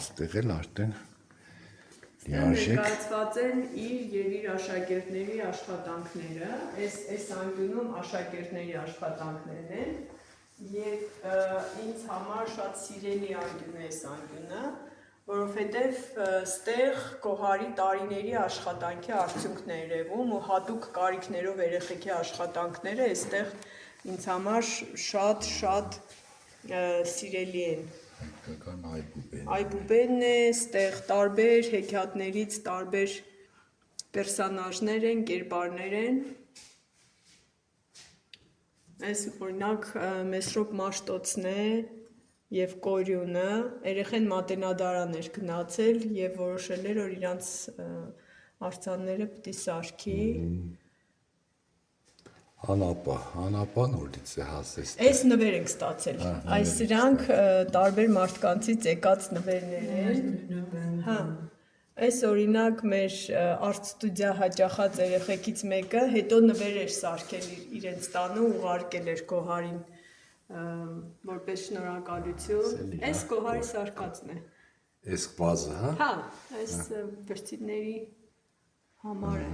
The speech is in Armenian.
Ստեղ էլ արդեն լիարժեք ներկայացված են իր եւ իր աշակերտների աշխատանքները, այս անկյունում աշակերտների աշխատանքներն են եւ ինձ համար շատ սիրելի անկյուն է այս անկյունը, որովհետեւ ստեղ Գոհարի տարիների աշխատանքի արդյունքներ երևում ու հատուկ կարիքներով երեխեքի աշխատանքները այստեղ ինձ համար շատ սիրելի են։ Այբուբենն է, ստեղ տարբեր հեքիաթներից տարբեր պերսոնաժներ են, կերպարներ են։ Այս օրինակ Մեսրոպ Մաշտոցն է եւ Կորյունը, երեխեն մատենադարան էր գնացել եւ որոշել էր, որ իրանց արձանները պիտի սարքի։ Անապան որից է հասել։ Այս նվեր ենք ստացել։ Այս սրանք տարբեր մարդկանցից եկած նվերներ են։ Հա։ Այս օրինակ մեր արտ-ստուդիա հաճախած երեխեքից մեկը հետո նվեր էր սարքել իրենց տանը ուղարկել էր Գոհարին որպես շնորհակալություն։ Այս Գոհարի սարքածն է։ Այս վազը, հա։ Հա, այս բրցիների համար է։